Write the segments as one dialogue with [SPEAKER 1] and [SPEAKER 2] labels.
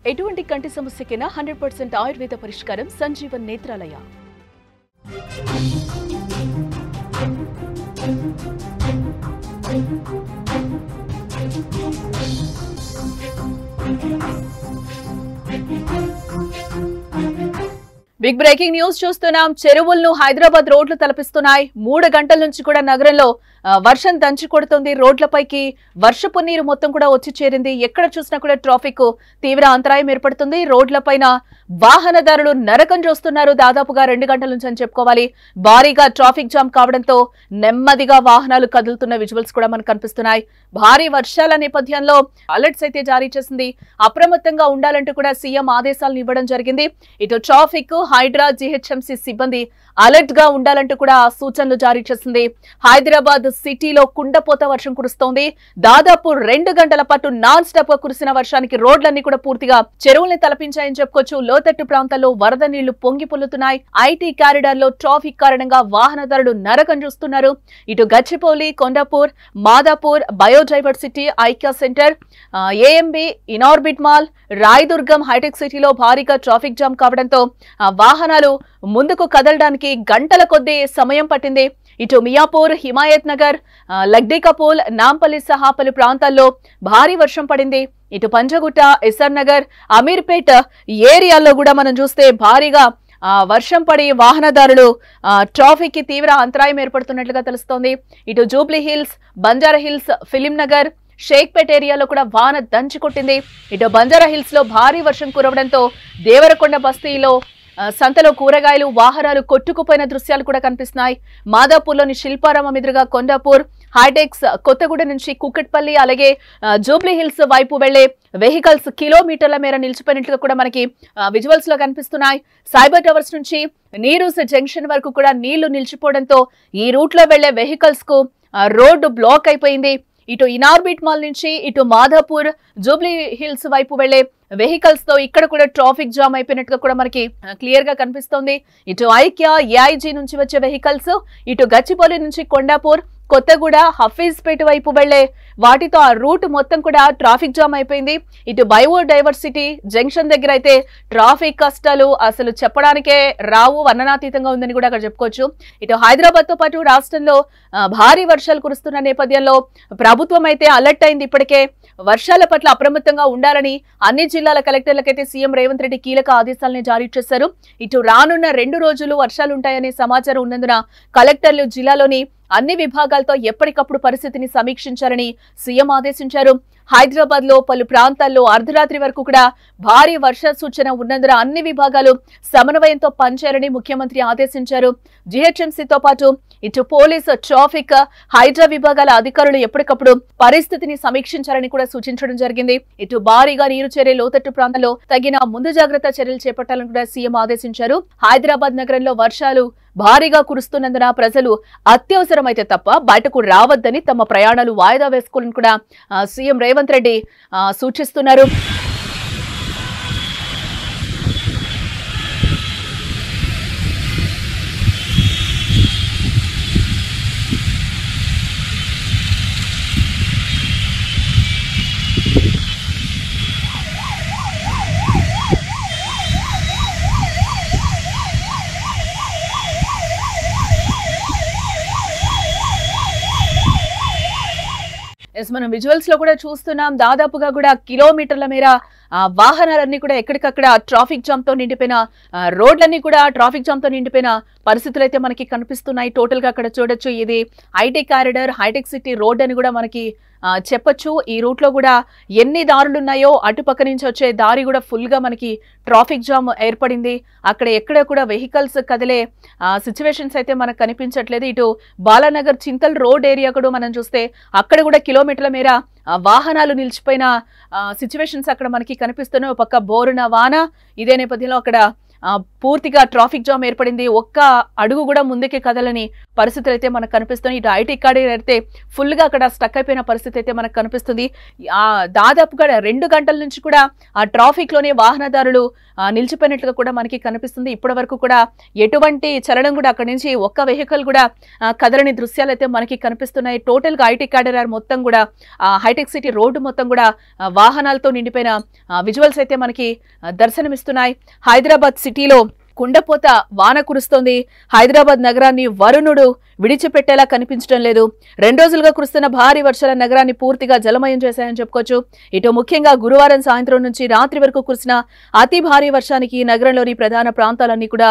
[SPEAKER 1] ఎటువంటి కంటి సమస్యకైనా 100% ఆయుర్వేద పరిష్కారం Sanjeevan Netralaya. Big breaking news చూస్తున్నాం. చెరువులను హైదరాబాద్ రోడ్లు తలపిస్తున్నాయి. 3 గంటల నుంచి కూడా నగరంలో వర్షం దంచి కొడుతుంది. రోడ్లపైకి వర్షపు నీరు మొత్తం కూడా వచ్చి చేరింది. ఎక్కడ చూసినా కూడా ట్రాఫిక్ తీవ్ర అంతరాయం ఏర్పడుతుంది. రోడ్లపైన వాహనదారులు నరకం చూస్తున్నారు. దాదాపుగా 2 గంటల నుంచి అని చెప్పుకోవాలి. భారీగా ట్రాఫిక్ జామ్ కావడంతో నెమ్మదిగా వాహనాలు కదులుతున్న విజువల్స్ కూడా మనకు కనిపిస్తున్నాయి. భారీ వర్షాల నేపథ్యంలో అలర్ట్స్ అయితే జారీ చేసింది. అప్రమత్తంగా ఉండాలంటూ కూడా సీఎం ఆదేశాలను ఇవ్వడం జరిగింది. ఇటు ట్రాఫిక్, హైడ్రా, జీహెచ్ఎంసీ సిబ్బంది అలర్ట్ గా ఉండాలంటూ కూడా సూచనలు జారీ చేసింది. హైదరాబాద్ సిటీలో కుండపోత వర్షం కురుస్తోంది. దాదాపు 2 గంటల పాటు నాన్ స్టాప్ గా కురిసిన వర్షానికి రోడ్లన్నీ కూడా పూర్తిగా చెరువుల్ని తలపించాయని చెప్పుకోవచ్చు. లోతట్టు ప్రాంతాల్లో వరద నీళ్లు పొంగి పొల్లుతున్నాయి. ఐటీ కారిడార్ లో ట్రాఫిక్ కారణంగా వాహనదారులు నరకం చూస్తున్నారు. ఇటు Gachibowli, Kondapur, Madhapur, biodiversity, IKEA centre, AMB, Inorbit mall, Rayadurgam, hitech సిటీలో భారీగా ట్రాఫిక్ జామ్ కావడంతో వాహనాలు ముందుకు కదలడానికి గంటల కొద్దీ సమయం పట్టింది. ఇటు మియాపూర్, హిమాయత్ నగర్, లగ్డీకపూల్, నాంపల్లి సహా పలు ప్రాంతాల్లో భారీ వర్షం పడింది. ఇటు పంజగుట్ట, ఎస్ఆర్ నగర్, అమీర్పేట్ ఏరియాల్లో కూడా మనం చూస్తే భారీగా వర్షం పడి వాహనదారులు ట్రాఫిక్ కి తీవ్ర అంతరాయం ఏర్పడుతున్నట్లుగా తెలుస్తోంది. ఇటు Jubilee hills, Banjara hills, film Nagar, Shaikpet ఏరియాలో కూడా వాన దంచి కొట్టింది. ఇటు బంజారా హిల్స్ లో భారీ వర్షం కురవడంతో దేవరకొండ బస్తీలో సంతలో కూరగాయలు, వాహనాలు కొట్టుకుపోయిన దృశ్యాలు కూడా కనిపిస్తున్నాయి. మాదాపూర్లోని శిల్పారామం ఎదురుగా కొండాపూర్, హైటెక్స్, కొత్తగూడ నుంచి కుక్కట్పల్లి, అలాగే జూబ్లీ హిల్స్ వైపు వెళ్లే వెహికల్స్ కిలోమీటర్ల మేర నిలిచిపోయినట్లుగా కూడా మనకి విజువల్స్ లో కనిపిస్తున్నాయి. సైబర్ టవర్స్ నుంచి నీరూస్ జంక్షన్ వరకు కూడా నీళ్లు నిలిచిపోవడంతో ఈ రూట్ లో వెళ్లే వెహికల్స్ కు రోడ్డు బ్లాక్ అయిపోయింది. ఇటు ఇనార్బిట్ మాల్ నుంచి ఇటు మాదాపూర్, జూబ్లీ హిల్స్ వైపు వెళ్లే వెహికల్స్ తో ఇక్కడ కూడా ట్రాఫిక్ జామ్ అయిపోయినట్టుగా కూడా మనకి క్లియర్ గా కనిపిస్తోంది. ఇటు ఐక్యా, ఏఐజీ నుంచి వచ్చే వెహికల్స్, ఇటు గచ్చిబౌలి నుంచి కొండాపూర్, కొత్తగూడ, హఫీజ్పేట వైపు వెళ్లే వాటితో ఆ రూట్ మొత్తం కూడా ట్రాఫిక్ జామ్ అయిపోయింది. ఇటు బయోడైవర్సిటీ జంక్షన్ దగ్గర అయితే ట్రాఫిక్ కష్టాలు అసలు చెప్పడానికే రావు, వర్ణనాతీతంగా ఉందని కూడా అక్కడ చెప్పుకోవచ్చు. ఇటు హైదరాబాద్ తో పాటు రాష్ట్రంలో భారీ వర్షాలు కురుస్తున్న నేపథ్యంలో ప్రభుత్వం అయితే అలర్ట్ అయింది. ఇప్పటికే వర్షాల పట్ల అప్రమత్తంగా ఉండాలని అన్ని జిల్లాల కలెక్టర్లకైతే సీఎం రేవంత్ రెడ్డి కీలక ఆదేశాలను జారీ చేశారు. ఇటు రానున్న 2 రోజులు వర్షాలుంటాయనే సమాచారం ఉన్నందున కలెక్టర్లు జిల్లాలోని అన్ని విభాగాలతో ఎప్పటికప్పుడు పరిస్థితిని సమీక్షించాలని సీఎం ఆదేశించారు. హైదరాబాద్ లో పలు ప్రాంతాల్లో అర్ధరాత్రి వరకు కూడా భారీ వర్ష సూచన ఉన్నందున అన్ని విభాగాలు సమన్వయంతో పనిచేయాలని ముఖ్యమంత్రి ఆదేశించారు. జీహెచ్ఎంసీతో పాటు ఇటు పోలీసు, ట్రాఫిక్, హైడ్రా విభాగాల అధికారులు ఎప్పటికప్పుడు పరిస్థితిని సమీక్షించాలని కూడా సూచించడం జరిగింది. ఇటు భారీగా నీరు చేరే లోతట్టు ప్రాంతాల్లో తగిన ముందు జాగ్రత్త చర్యలు చేపట్టాలని కూడా సీఎం ఆదేశించారు. హైదరాబాద్ నగరంలో వర్షాలు భారీగా కురుస్తున్నందున ప్రజలు అత్యవసరమైతే తప్ప బయటకు రావద్దని, తమ ప్రయాణాలు వాయిదా వేసుకోవాలని కూడా సీఎం రేవంత్ రెడ్డి సూచిస్తున్నారు. మనం విజువల్స్ లో కూడా చూస్తున్నాం. దాదాపుగా కూడా కిలోమీటర్ల మేర వాహనాలన్నీ కూడా ఎక్కడికక్కడ ట్రాఫిక్ జామ్ తో నిండిపోయిన రోడ్లన్నీ కూడా ట్రాఫిక్ జామ్ తో నిండిపోయిన పరిస్థితులు అయితే మనకి కనిపిస్తున్నాయి. టోటల్ గా అక్కడ చూడొచ్చు, ఇది IT corridor, hitech city road అని కూడా మనకి చెప్పొచ్చు. ఈ రూట్ లో కూడా ఎన్ని దారులు ఉన్నాయో అటుపక్క నుంచి వచ్చే దారి కూడా ఫుల్ గా మనకి ట్రాఫిక్ జామ్ ఏర్పడింది. అక్కడ ఎక్కడ కూడా వెహికల్స్ కదిలే సిచ్యువేషన్స్ అయితే మనకు కనిపించట్లేదు. ఇటు బాలానగర్, చింతల్ రోడ్ ఏరియా కూడా మనం చూస్తే అక్కడ కూడా కిలోమీటర్ల మేర వాహనాలు నిలిచిపోయిన సిచ్యువేషన్స్ అక్కడ మనకి కనిపిస్తున్నాయి. ఒక పక్క బోరున వాన, ఇదే నేపథ్యంలో అక్కడ పూర్తిగా ట్రాఫిక్ జామ్ ఏర్పడింది. ఒక్క అడుగు కూడా ముందుకి కదలని పరిస్థితులు అయితే మనకు కనిపిస్తున్నాయి. ఇటు ఐటీ కారిడార్ అయితే ఫుల్ గా అక్కడ స్టక్ అయిపోయిన పరిస్థితి అయితే మనకు కనిపిస్తుంది. దాదాపుగా 2 గంటల నుంచి కూడా ఆ ట్రాఫిక్ లోనే వాహనదారులు నిలిచిపోయినట్లుగా కూడా మనకి కనిపిస్తుంది. ఇప్పటి వరకు కూడా ఎటువంటి చలనం కూడా అక్కడి నుంచి ఒక్క వెహికల్ కూడా కదలని దృశ్యాలు అయితే మనకి కనిపిస్తున్నాయి. టోటల్ గా ఐటీ కారిడార్ మొత్తం కూడా హైటెక్ సిటీ రోడ్డు మొత్తం కూడా వాహనాలతో నిండిపోయిన విజువల్స్ అయితే మనకి దర్శనమిస్తున్నాయి. హైదరాబాద్ సిటీలో కుండపోత వాన కురుస్తోంది. హైదరాబాద్ నగరాన్ని వరుణుడు విడిచిపెట్టేలా కనిపించడం లేదు. 2 రోజులుగా కురుస్తున్న భారీ వర్షాల నగరాన్ని పూర్తిగా జలమయం చేశాయని చెప్పుకోవచ్చు. ఇటు ముఖ్యంగా గురువారం సాయంత్రం నుంచి రాత్రి వరకు కురిసిన అతి భారీ వర్షానికి నగరంలోని ప్రధాన ప్రాంతాలన్నీ కూడా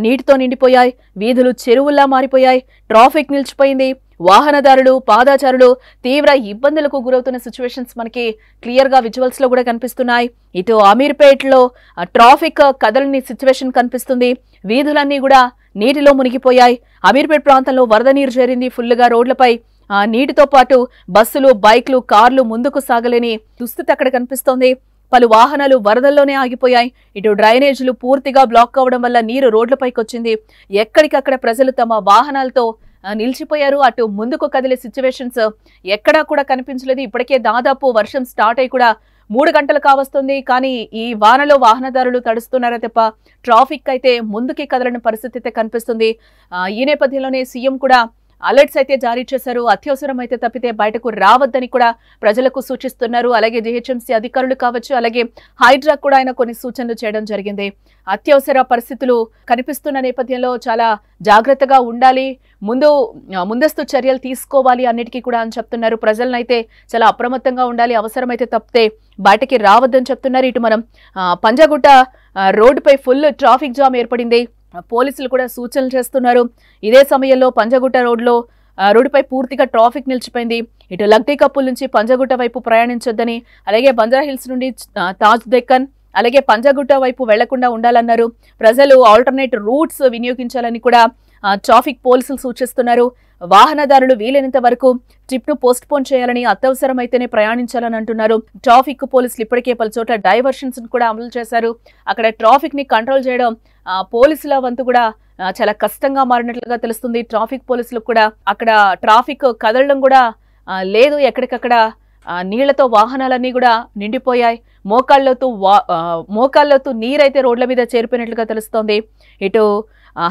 [SPEAKER 1] నీటితో నిండిపోయాయి. వీధులు చెరువుల్లా మారిపోయాయి. ట్రాఫిక్ నిలిచిపోయింది. వాహనదారులు పాదాచారులు తీవ్ర ఇబ్బందులకు గురవుతున్న సిచ్యువేషన్స్ మనకి క్లియర్ గా విజువల్స్ లో కూడా కనిపిస్తున్నాయి. ఇటు అమీర్పేట్ లో ట్రాఫిక్ కదలని సిచ్యువేషన్ కనిపిస్తుంది. వీధులన్నీ కూడా నీటిలో మునిగిపోయాయి. అమీర్పేట్ ప్రాంతంలో వరద నీరు చేరింది. ఫుల్ గా రోడ్లపై నీటితో పాటు బస్సులు బైక్లు కార్లు ముందుకు సాగలేని దుస్థితి అక్కడ కనిపిస్తోంది. పలు వాహనాలు వరదల్లోనే ఆగిపోయాయి. ఇటు డ్రైనేజీలు పూర్తిగా బ్లాక్ అవడం వల్ల నీరు రోడ్లపైకి వచ్చింది. ఎక్కడికక్కడ ప్రజలు తమ వాహనాలతో నిలిచిపోయారు. అటు ముందుకు కదిలే సిచ్యువేషన్స్ ఎక్కడా కూడా కనిపించలేదు. ఇప్పటికే దాదాపు వర్షం స్టార్ట్ అయి కూడా 3 గంటలు కావస్తుంది. కానీ ఈ వానలో వాహనదారులు తడుస్తున్నారా తప్ప ట్రాఫిక్ అయితే ముందుకి కదలని పరిస్థితి అయితే కనిపిస్తుంది. ఈ నేపథ్యంలోనే సీఎం కూడా అలర్ట్స్ అయితే జారీ చేశారు. అత్యవసరం అయితే తప్పితే బయటకు రావద్దని కూడా ప్రజలకు సూచిస్తున్నారు. అలాగే జీహెచ్ఎంసీ అధికారులు కావచ్చు, అలాగే హైడ్రా కూడా ఆయన కొన్ని సూచనలు చేయడం జరిగింది. అత్యవసర పరిస్థితులు కనిపిస్తున్న నేపథ్యంలో చాలా జాగ్రత్తగా ఉండాలి, ముందస్తు చర్యలు తీసుకోవాలి అన్నిటికీ కూడా అని చెప్తున్నారు. ప్రజలనైతే చాలా అప్రమత్తంగా ఉండాలి, అవసరమైతే తప్పితే బయటకి రావద్దని చెప్తున్నారు. ఇటు మనం పంజాగుట్ట రోడ్డుపై ఫుల్ ట్రాఫిక్ జామ్ ఏర్పడింది. పోలీసులు కూడా సూచనలు చేస్తున్నారు. ఇదే సమయంలో పంజాగుట్ట రోడ్డుపై పూర్తిగా ట్రాఫిక్ నిలిచిపోయింది. ఇటు లగ్డీ కప్పుల నుంచి పంజాగుట్ట వైపు ప్రయాణించొద్దని, అలాగే బంజారా హిల్స్ నుండి తాజ్ డెక్కన్, అలాగే పంజాగుట్ట వైపు వెళ్లకుండా ఉండాలన్నారు. ప్రజలు ఆల్టర్నేట్ రూట్స్ వినియోగించాలని కూడా ట్రాఫిక్ పోలీసులు సూచిస్తున్నారు. వాహనదారులు వీలైనంత వరకు ట్రిప్ ను పోస్ట్ పోన్ చేయాలని, అత్యవసరమైతేనే ప్రయాణించాలని అంటున్నారు. ట్రాఫిక్ పోలీసులు ఇప్పటికే పలుచోట్ల డైవర్షన్స్ కూడా అమలు చేశారు. అక్కడ ట్రాఫిక్ ని కంట్రోల్ చేయడం పోలీసుల వంతు కూడా చాలా కష్టంగా మారినట్లుగా తెలుస్తుంది. ట్రాఫిక్ పోలీసులకు కూడా అక్కడ ట్రాఫిక్ కదలడం కూడా లేదు. ఎక్కడికక్కడ నీళ్లతో వాహనాలన్నీ కూడా నిండిపోయాయి. మోకాళ్లతో నీరైతే రోడ్ల మీద చేరిపోయినట్లుగా తెలుస్తోంది. ఇటు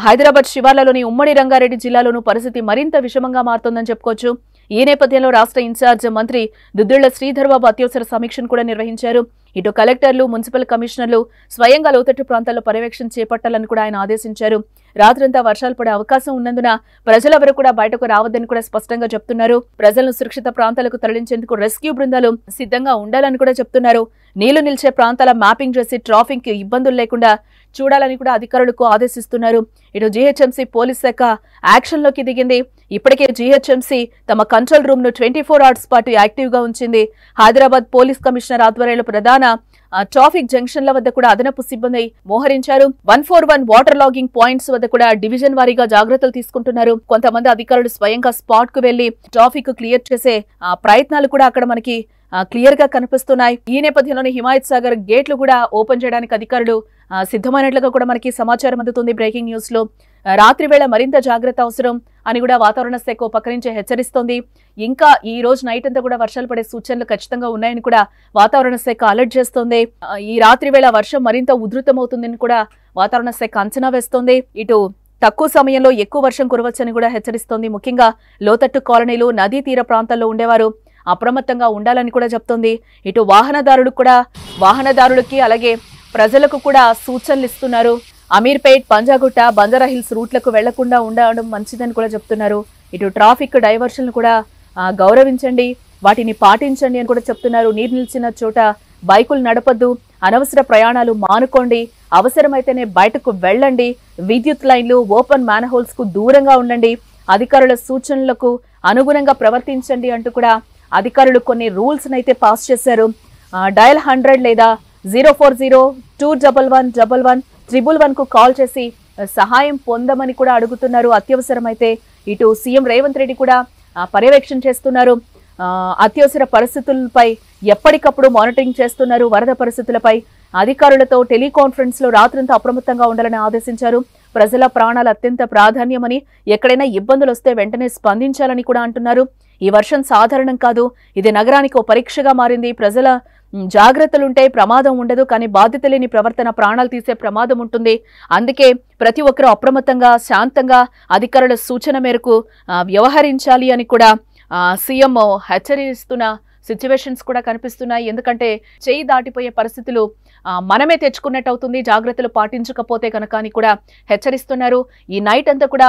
[SPEAKER 1] హైదరాబాద్ శివార్లలోని ఉమ్మడి రంగారెడ్డి జిల్లాలోనూ పరిస్థితి మరింత విషమంగా మారుతోందని చెప్పుకోవచ్చు. ఈ నేపథ్యంలో రాష్ట్ర ఇన్ఛార్జ్ మంత్రి దుద్దిళ్ల శ్రీధర్ బాబు అత్యవసర సమీక్షను కూడా నిర్వహించారు. ఇటు కలెక్టర్లు, మున్సిపల్ కమిషనర్లు స్వయంగా లోతట్టు ప్రాంతాల్లో పర్యవేక్షణ చేపట్టాలని కూడా ఆయన ఆదేశించారు. రాత్రంతా వర్షాలు పడే అవకాశం ఉన్నందున ప్రజలెవరూ కూడా బయటకు రావద్దని కూడా స్పష్టంగా చెప్తున్నారు. ప్రజలను సురక్షిత ప్రాంతాలకు తరలించేందుకు రెస్క్యూ బృందాలు సిద్ధంగా ఉండాలని కూడా చెప్తున్నారు. నీళ్లు నిలిచే ప్రాంతాల మ్యాపింగ్ చేసి ట్రాఫిక్ ఇబ్బందులు లేకుండా చూడాలని కూడా అధికారులకు ఆదేశిస్తున్నారు. ఇటు జీహెచ్ఎంసీ పోలీస్ శాఖ యాక్షన్ లోకి దిగింది. ఇప్పటికే జీహెచ్ఎంసీ తమ కంట్రోల్ రూమ్ ను 24 hours పాటు యాక్టివ్ గా ఉంచింది. హైదరాబాద్ పోలీస్ కమిషనర్ ఆధ్వర్యంలో ప్రధాన ట్రాఫిక్ జంక్షన్ల వద్ద కూడా అదనపు సిబ్బంది మోహరించారు. 141 వాటర్ లాగింగ్ పాయింట్స్ వద్ద కూడా డివిజన్ వారీగా జాగ్రత్తలు తీసుకుంటున్నారు. కొంతమంది అధికారులు స్వయంగా స్పాట్ కు వెళ్లి ట్రాఫిక్ క్లియర్ చేసే ప్రయత్నాలు కూడా అక్కడ మనకి క్లియర్ గా కనిపిస్తున్నాయి. ఈ నేపథ్యంలోనే హిమాయత్ సాగర్ గేట్లు కూడా ఓపెన్ చేయడానికి అధికారులు సిద్ధమైనట్లుగా కూడా మనకి సమాచారం అందుతుంది. బ్రేకింగ్ న్యూస్ లో రాత్రి వేళ మరింత జాగ్రత్త అవసరం అని కూడా వాతావరణ శాఖ పక్క నుంచి హెచ్చరిస్తోంది. ఇంకా ఈ రోజు నైట్ అంతా కూడా వర్షాలు పడే సూచనలు ఖచ్చితంగా ఉన్నాయని కూడా వాతావరణ శాఖ అలర్ట్ చేస్తోంది. ఈ రాత్రి వేళ వర్షం మరింత ఉధృతమవుతుందని కూడా వాతావరణ శాఖ అంచనా వేస్తోంది. ఇటు తక్కువ సమయంలో ఎక్కువ వర్షం కురవచ్చని కూడా హెచ్చరిస్తోంది. ముఖ్యంగా లోతట్టు కాలనీలు, నదీ తీర ప్రాంతాల్లో ఉండేవారు అప్రమత్తంగా ఉండాలని కూడా చెప్తోంది. ఇటు వాహనదారులకి అలాగే ప్రజలకు కూడా సూచనలు ఇస్తున్నారు. అమీర్పేట్, పంజాగుట్ట, బంజారా హిల్స్ రూట్లకు వెళ్లకుండా ఉండడం మంచిదని కూడా చెప్తున్నారు. ఇటు ట్రాఫిక్ డైవర్షన్లు కూడా గౌరవించండి, వాటిని పాటించండి అని కూడా చెప్తున్నారు. నీరు నిలిచిన చోట బైకులు నడపద్దు, అనవసర ప్రయాణాలు మానుకోండి, అవసరమైతేనే బయటకు వెళ్ళండి, విద్యుత్ లైన్లు, ఓపెన్ మ్యాన్హోల్స్ కు దూరంగా ఉండండి, అధికారుల సూచనలకు అనుగుణంగా ప్రవర్తించండి అంటూ కూడా అధికారులు కొన్ని రూల్స్ అయితే పాస్ చేశారు. డయల్ 100 లేదా 040-211-11-111 కు కాల్ చేసి సహాయం పొందమని కూడా అడుగుతున్నారు. అత్యవసరమైతే ఇటు సీఎం రేవంత్ రెడ్డి కూడా పర్యవేక్షణ చేస్తున్నారు. అత్యవసర పరిస్థితులపై ఎప్పటికప్పుడు మానిటరింగ్ చేస్తున్నారు. వరద పరిస్థితులపై అధికారులతో టెలికాన్ఫరెన్స్ లో రాత్రంతా అప్రమత్తంగా ఉండాలని ఆదేశించారు. ప్రజల ప్రాణాలు అత్యంత ప్రాధాన్యమని, ఎక్కడైనా ఇబ్బందులు వస్తే వెంటనే స్పందించాలని కూడా అంటున్నారు. ఈ వర్షం సాధారణం కాదు, ఇది నగరానికి ఓ పరీక్షగా మారింది. ప్రజల జాగ్రత్తలుంటే ప్రమాదం ఉండదు, కానీ బాధ్యత లేని ప్రవర్తన ప్రాణాలు తీసే ప్రమాదం ఉంటుంది. అందుకే ప్రతి ఒక్కరూ అప్రమత్తంగా, శాంతంగా అధికారుల సూచన మేరకు వ్యవహరించాలి అని కూడా సీఎం హెచ్చరిస్తున్న సిచ్యువేషన్స్ కూడా కనిపిస్తున్నాయి. ఎందుకంటే చేయి దాటిపోయే పరిస్థితులు మనమే తెచ్చుకున్నట్టు అవుతుంది జాగ్రత్తలు పాటించకపోతే కనుక అని కూడా హెచ్చరిస్తున్నారు. ఈ నైట్ అంతా కూడా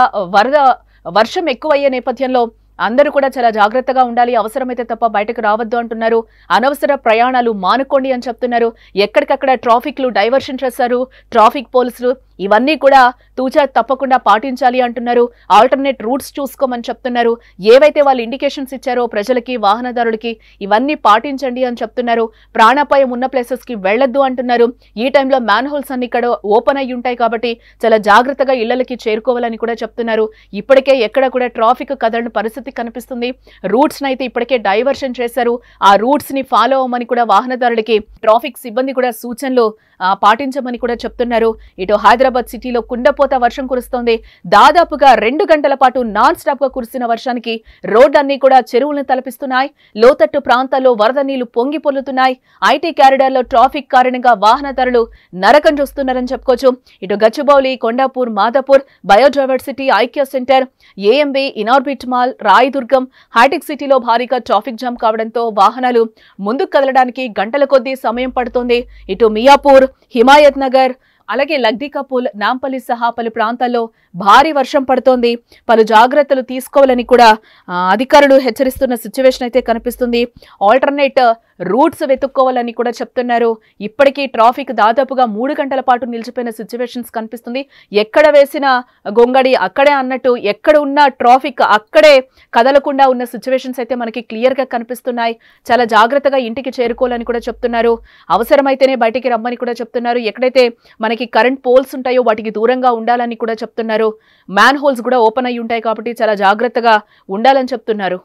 [SPEAKER 1] వర్షం ఎక్కువయ్యే నేపథ్యంలో అందరూ కూడా చాలా జాగ్రత్తగా ఉండాలి, అవసరమైతే తప్ప బయటకు రావద్దు అంటున్నారు. అనవసర ప్రయాణాలు మానుకోండి అని చెప్తున్నారు. ఎక్కడికక్కడ ట్రాఫిక్లు డైవర్షన్ చేశారు ట్రాఫిక్ పోలీసులు, ఇవన్నీ కూడా తూచా తప్పకుండా పాటించాలి అంటున్నారు. ఆల్టర్నేట్ రూట్స్ చూసుకోమని చెప్తున్నారు. ఏవైతే వాళ్ళు ఇండికేషన్స్ ఇచ్చారో ప్రజలకి, వాహనదారులకి ఇవన్నీ పాటించండి అని చెప్తున్నారు. ప్రాణాపాయం ఉన్న ప్లేసెస్ కి వెళ్లొద్దు అంటున్నారు. ఈ టైంలో మ్యాన్ హోల్స్ అన్ని ఇక్కడ ఓపెన్ అయ్యి ఉంటాయి కాబట్టి చాలా జాగ్రత్తగా ఇళ్లకి చేరుకోవాలని కూడా చెప్తున్నారు. ఇప్పటికే ఎక్కడ కూడా ట్రాఫిక్ కదలని పరిస్థితి కనిపిస్తుంది. రూట్స్ అయితే ఇప్పటికే డైవర్షన్ చేశారు. ఆ రూట్స్ ని ఫాలో అవ్వమని కూడా వాహనదారులకి ట్రాఫిక్ సిబ్బంది కూడా సూచనలు పాటించమని కూడా చెప్తున్నారు. ఇటు హైదరాబాద్ సిటీలో కుండపోత వర్షం కురుస్తోంది. దాదాపుగా 2 గంటల పాటు నాన్ స్టాప్ గా కురిసిన వర్షానికి రోడ్లన్నీ కూడా చెరువులను తలపిస్తున్నాయి. లోతట్టు ప్రాంతాల్లో వరద నీళ్లు పొంగి పొర్లుతున్నాయి. ఐటీ క్యారిడార్ లో ట్రాఫిక్ కారణంగా వాహనదారులు నరకం చూస్తున్నారని చెప్పుకోవచ్చు. ఇటు Gachibowli, Kondapur, Madhapur, biodiversity, IKEA centre, AMB, Inorbit mall, Rayadurgam, hitech సిటీలో భారీగా ట్రాఫిక్ జామ్ కావడంతో వాహనాలు ముందుకు కదలడానికి గంటల కొద్దీ సమయం పడుతోంది. ఇటు మియాపూర్, హిమాయత్ నగర్, అలాగే లగ్దికాపూల్, నాంపల్లి సహా పలు ప్రాంతాల్లో భారీ వర్షం పడుతోంది. పలు జాగ్రత్తలు తీసుకోవాలని కూడా అధికారులు హెచ్చరిస్తున్న సిచ్యువేషన్ అయితే కనిపిస్తుంది. ఆల్టర్నేట్ రూట్స్ వెతుక్కోవాలని కూడా చెప్తున్నారు. ఇప్పటికీ ట్రాఫిక్ దాదాపుగా 3 గంటల పాటు నిలిచిపోయిన సిచ్యువేషన్స్ కనిపిస్తుంది. ఎక్కడ వేసిన గొంగడి అక్కడే అన్నట్టు ఎక్కడ ఉన్న ట్రాఫిక్ అక్కడే కదలకుండా ఉన్న సిచ్యువేషన్స్ అయితే మనకి క్లియర్ గా కనిపిస్తున్నాయి. చాలా జాగ్రత్తగా ఇంటికి చేరుకోవాలని కూడా చెప్తున్నారు. అవసరమైతేనే బయటికి రమ్మని కూడా చెప్తున్నారు. ఎక్కడైతే మనకి కరెంట్ పోల్స్ ఉంటాయో వాటికి దూరంగా ఉండాలని కూడా చెప్తున్నారు. మ్యాన్ హోల్స్ కూడా ఓపెన్ అయ్యి ఉంటాయి కాబట్టి చాలా జాగ్రత్తగా ఉండాలని చెప్తున్నారు.